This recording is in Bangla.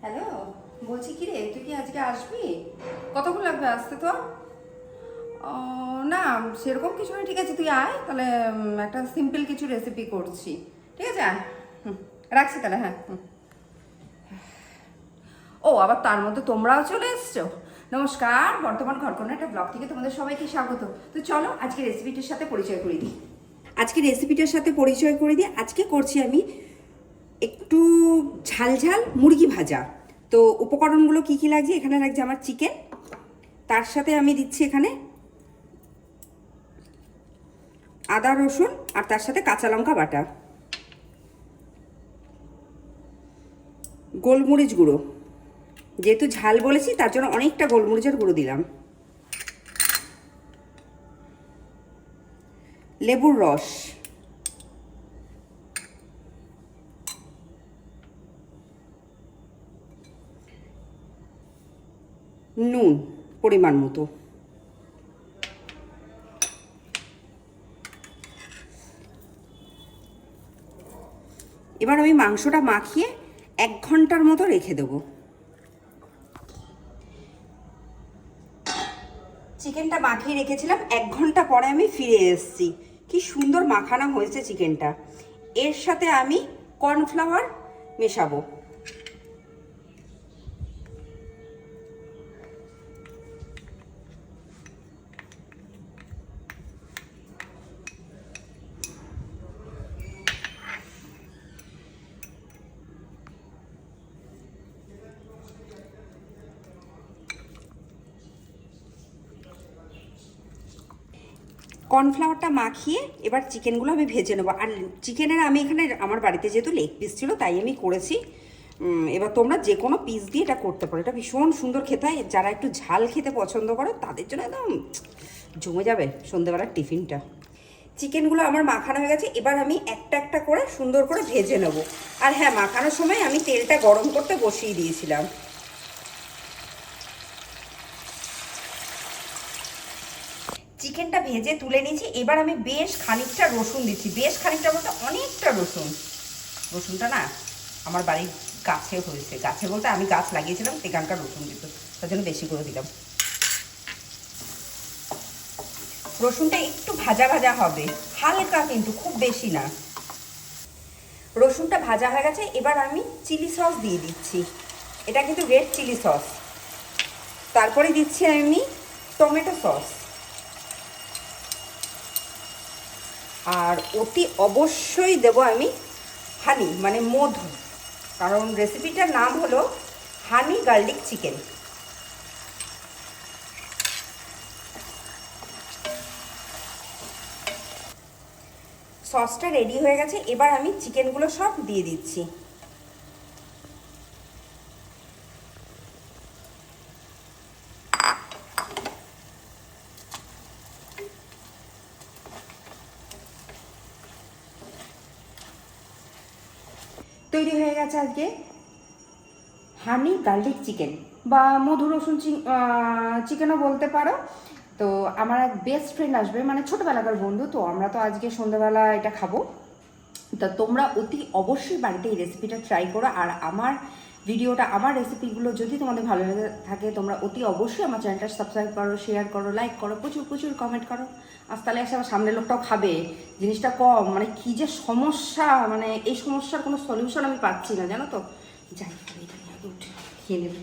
হ্যালো, বলছি কি রে, তুই কি আজকে আসবি? কতক্ষণ লাগবে আসতে তোর? না, সেরকম কিছু না, ঠিক আছে তুই আয় তাহলে। একটা সিম্পল কিছু রেসিপি করছি, ঠিক আছে আয়। রাখছি তাহলে, হ্যাঁ। ও আবার তার মধ্যে তোমরাও চলে এসছো। নমস্কার, বর্তমান ঘরকন্যা একটা ব্লগ থেকে তোমাদের সবাইকে স্বাগত। তো চলো আজকে রেসিপিটার সাথে পরিচয় করে দিই। আজকে করছি আমি একটু ঝাল ঝাল মুরগি ভাজা। তো উপকরণগুলো কি কি লাগছে, এখানে লাগছে আমার চিকেন, তার সাথে আমি দিচ্ছি এখানে আদা রসুন, আর তার সাথে কাঁচা লঙ্কা বাটা, গোলমরিচ গুঁড়ো, যেহেতু ঝাল বলেছি তার জন্য অনেকটা গোলমরিচের গুঁড়ো দিলাম, লেবুর রস, নুন পরিমাণ মতো, এবার আমি মাংসটা মাখিয়ে 1 ঘন্টার মতো রেখে দেবো। চিকেনটা মাখিয়ে রেখেছিলাম, 1 ঘন্টা পরে আমি ফিরে এসেছি। কি সুন্দর মাখানো হয়েছে চিকেনটা। এর সাথে আমি কর্নফ্লাওয়ার মেশাবো। কর্নফ্লাওয়ারটা মাখিয়ে এবার চিকেনগুলো আমি ভেজে নেবো। আর চিকেনের আমি এখানে আমার বাড়িতে যেহেতু লেগ পিস ছিল তাই আমি করেছি। এবার তোমরা যে কোনো পিস দিয়ে এটা করতে পারো, এটা ভীষণ সুন্দর খেতে হয়। যারা একটু ঝাল খেতে পছন্দ করে তাদের জন্য একদম জমে যাবে সন্ধ্যেবেলার টিফিনটা। চিকেনগুলো আমার মাখানো হয়ে গেছে, এবার আমি একটা একটা করে সুন্দর করে ভেজে নেবো। আর হ্যাঁ, মাখানোর সময় আমি তেলটা গরম করতে বসিয়ে দিয়েছিলাম। চিকেনটা ভেজে তুলে নিয়েছি, এবার আমি বেশ খানিকটা রসুন দিচ্ছি। বেশ খানিকটা বলতে অনেকটা রসুন। রসুনটা না আমার বাড়ির গাছে হয়েছে, গাছে বলতে আমি গাছ লাগিয়েছিলাম সেখানকার রসুন দিত, তার জন্য বেশি করে দিলাম। রসুনটা একটু ভাজা ভাজা হবে, হালকা, কিন্তু খুব বেশি না। রসুনটা ভাজা হয়ে গেছে, এবার আমি চিলি সস দিয়ে দিচ্ছি। এটা কিন্তু রেড চিলি সস। তারপরে দিচ্ছি আমি টমেটো সস। আর অতি অবশ্যই দেব আমি হানি, মানে মধু, কারণ রেসিপিটার নাম হলো হানি গার্লিক চিকেন। সসটা রেডি হয়ে গেছে, এবার আমি চিকেনগুলো সব দিয়ে দিচ্ছি। তৈরি হয়ে গেছে আজকে হানি গার্লিক চিকেন, বা মধু রসুন চিকেনও বলতে পারো। তো আমার এক বেস্ট ফ্রেন্ড আসবে, মানে ছোটোবেলাকার বন্ধু, তো আমরা তো আজকে সন্ধ্যাবেলা এটা খাবো। তা তোমরা অতি অবশ্যই বাড়িতে এই রেসিপিটা ট্রাই করো। আর আমার ভিডিওটা, আমার রেসিপিগুলো যদি তোমাদের ভালো লেগে থাকে, তোমরা অতি অবশ্যই আমার চ্যানেলটা সাবস্ক্রাইব করো, শেয়ার করো, লাইক করো, প্রচুর প্রচুর কমেন্ট করো। আজ তাহলে এসে আমার সামনের লোকটাও খাবে, জিনিসটা কম, মানে কী যে সমস্যা, মানে এই সমস্যার কোনো সলিউশন আমি পাচ্ছি না, জানো তো। যাই, এটা উঠে খেয়ে নেবে।